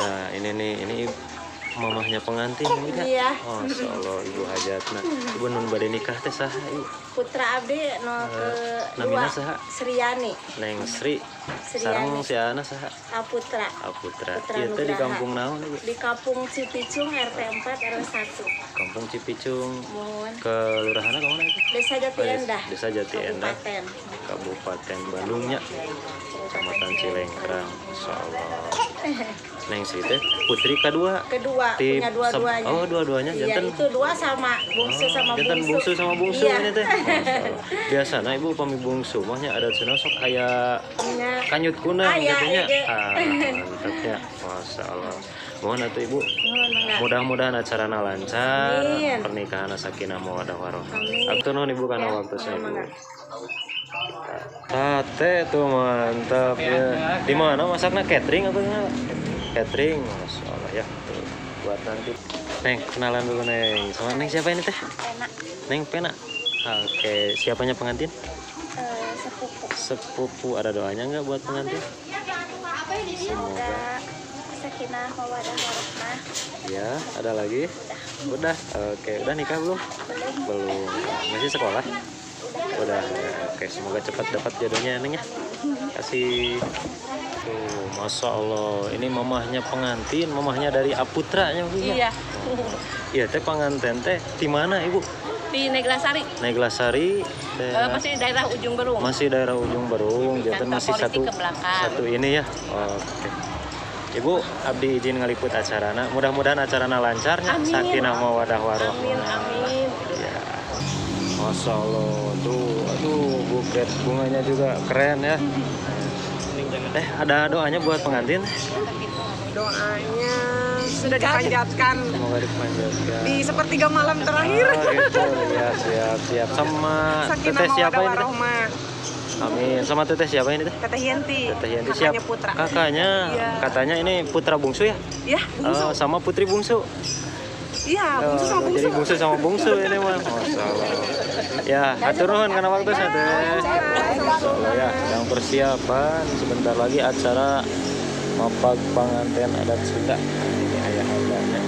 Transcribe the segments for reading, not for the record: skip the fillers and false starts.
Nah, ini nih, ini mamahnya pengantin ini Kak. Iya. Oh, Masya Allah, Ibu Hajatna. Ibu nun bade nikah teh saha ibu? Putra abdi no ke namina dua saha? Sriani. Neng Sri. Sareng si Ana saha? Putra. Putra. Putra Ieu teh di Nugraha. kampung naon ibu? Di Kampung Cipicung RT 4 RW 1. Kampung Cipicung. Mohon. Kelurahan ke mana itu? Desa Jati Endah. Desa Jati Endah. Kabupaten. Kabupaten Bandungnya. Kecamatan Cilengkrang. Masya Allah. Neng Sri teh putri kedua. Kedua, punya dua-duanya. Oh, dua-duanya Iya, jantan. itu dua sama bungsu sama Jantan bungsu sama bungsu Iya. ini teh. Masya Allah. Biasana ibu pami bungsu mahnya ada cenah sok aya Iya. kanyut kunang Aya, katanya. iya. Mantapnya. Masya Allah. Mohon atuh ibu. Enggak. Mudah-mudahan acarana lancar, Amin. pernikahan sakinah mawaddah warahmah. Amin. Atur nuhun ibu kana Ya, waktu saya ibu. enggak. Tate tuh mantap ya. Di mana masaknya catering apa gimana? Catering, Masya Allah ya. Tuh, buat nanti. Neng, kenalan dulu Neng. Sama Neng siapa ini teh? Enak. Neng Pena. Oke, siapanya pengantin? Sepupu. Sepupu, ada doanya nggak buat pengantin? Semoga. Sakinah mawaddah warahmah. Ya, ada lagi? Udah. Oke, udah nikah belum? Belum. Masih sekolah? Udah. Oke, semoga cepat dapat jodohnya Neng ya. Kasih. Tuh, Masya Allah. Ini mamahnya pengantin, mamahnya dari Aputranya Bu, ya? Iya. Iya, teh pengantin teh di mana Ibu? Di Neglasari. Neglasari. Masih daerah Ujung Berung. Masih daerah Ujung Berung. Jantan Kantor masih politik ke belakang. satu ini ya. Oke. Ibu, abdi izin ngaliput acarana. Mudah-mudahan acarana lancarnya. Amin. Sakinah mawaddah warahmah. Amin. Ya. Masya Allah. Tuh, aduh, buket bunganya juga keren ya. Ada doanya buat pengantin? Doanya sudah dipanjatkan Semoga dipanjatkan. di sepertiga malam terakhir. Oh, gitu. Ya, siap. Sama Sakinah teteh siapa mawaddah ini teh? warahmah. Amin. Sama teteh siapa ini teh? Teteh Yenti. Teteh Yanti Kakaknya siap. Putra. Kakaknya. Iya. Katanya ini putra bungsu ya? Ya, bungsu. Oh, sama putri bungsu. Iya, bungsu sama bungsu. Jadi bungsu sama bungsu ini mah. Masya Allah. Ya, atur nuhun karena waktu saya teh. Masya Allah ya, yang persiapan sebentar lagi acara mapag pengantin adat Sunda. Ini ayah handanya.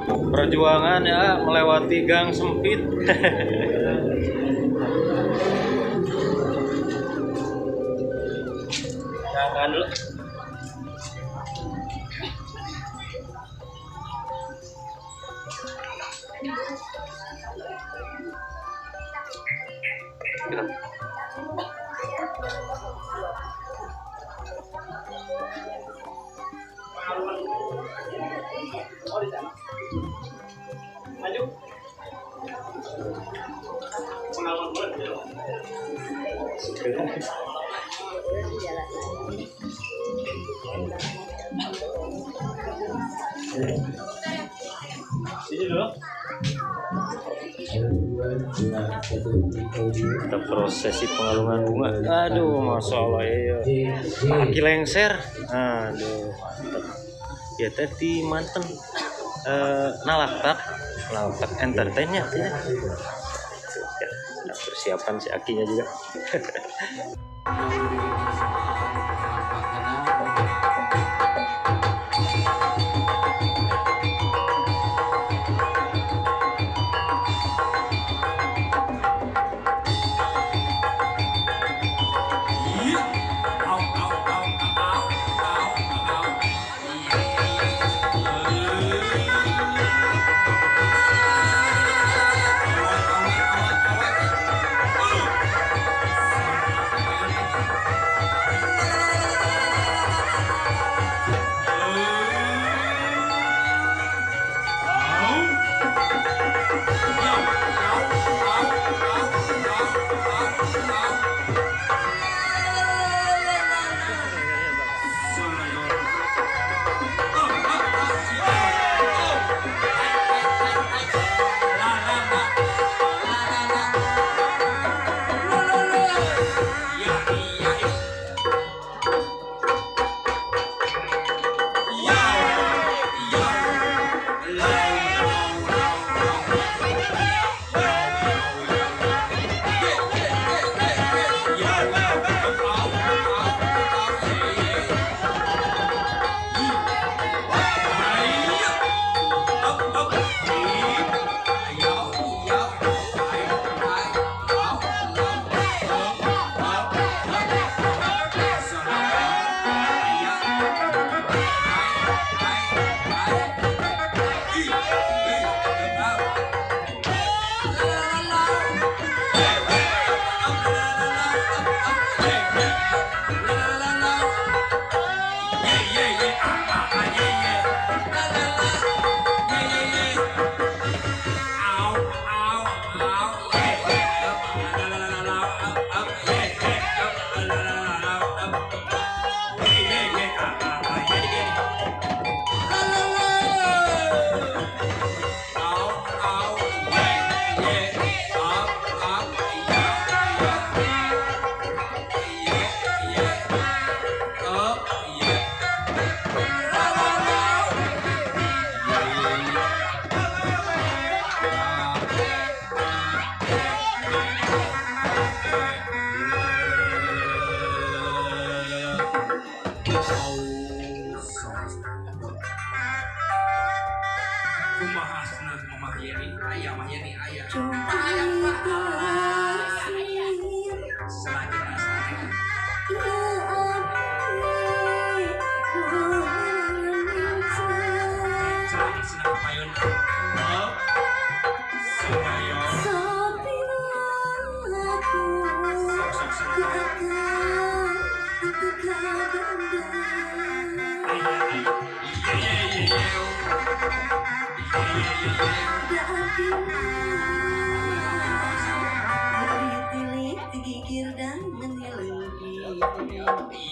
Perjuangan ya melewati gang sempit. Jangan dulu. Kita prosesi pengalungan bunga. Aduh, masya Allah ya. Aki lengser. Aduh. Ya tadi manten nalaktak entertainnya. Ya, persiapan si Akinya juga.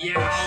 Yeah.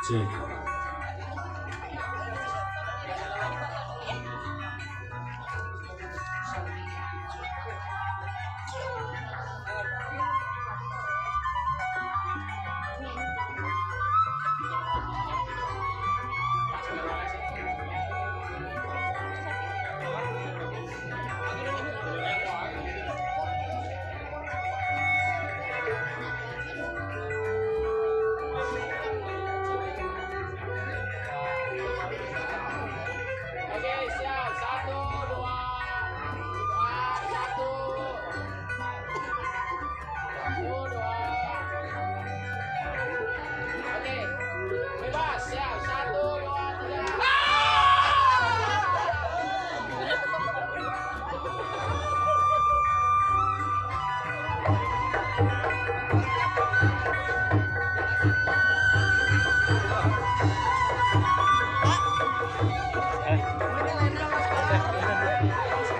Cek.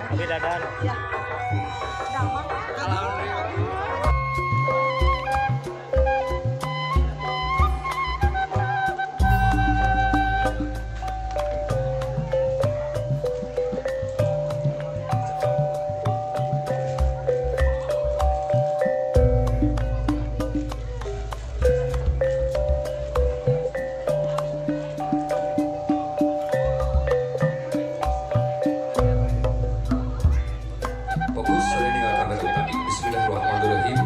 Oke, dadan. Fokus saya dengarkan lagu tadi. Bismillahirrahmanirrahim.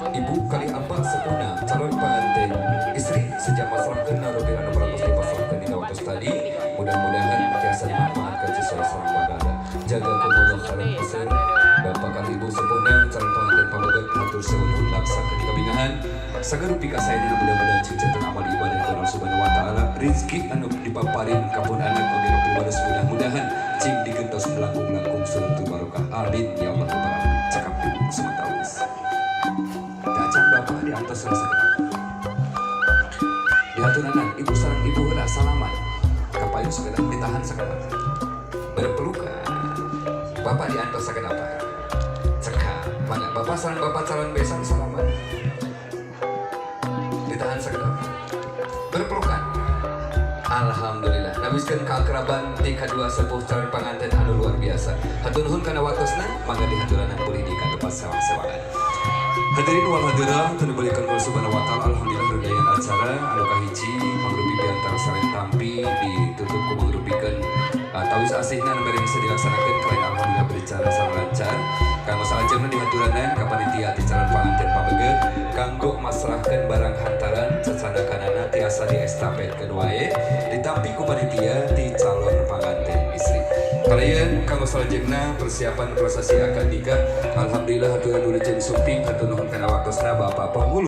Ibu kali abah sepuna calon pengantin istri sejak masalah kenal lebih anu beratus dipasrahkan di waktu tadi. Mudah-mudahan biasa dimanfaatkan sesuai sarang bagada. Jaga kumullah haram besar. Bapak kali ibu sepuna calon pengantin pamagat atur seunun laksa kebingahan. Sagar pika saya dina mudah-mudahan cincatan amal ibadah ke Allah Subhanahu wa taala. Rizki anu dipaparin kapun anak bagi keluarga mudah-mudahan cing digentos melangkung-langkung suratul barokah. Amin ya Allah taala. Cakap ibu semata wis. Dacan bapak di atas rasa. Di hatunanan ibu sareng ibu heula salaman. Kapayu sekedar ditahan sekedar. Berpelukan. Bapak di atas sekedar apa? Cekak. Mana bapak sareng bapak calon besan salaman. Ditahan sekedar. Berpelukan. Alhamdulillah. Nabiskeun keakraban di kedua sepuh calon pengantin anu luar biasa. Hatur nuhun kana waktosna mangga dihaturanan kulit di tempat sewang-sewangan. Hadirin wal hadirat teu balikan Allah Subhanahu wa taala. Alhamdulillah rangkaian acara anu kahiji mangrupi antara sareng tampi ditutup ku mangrupikeun tawis asihna nu bari bisa dilaksanakeun kalain alhamdulillah berbicara sareng lancar. Kanggo salajengna dihaturanan ka panitia ti calon pengantin pabeget kanggo masrahkeun barang hantaran cacanakanana tiasa diestafetkeun wae ditampi ku panitia ti calon pengantin istri. Kalian kanggo salajengna persiapan prosesi akad nikah alhamdulillah haturan ulujeng suping hatur nuhun kana waktosna Bapak Penghulu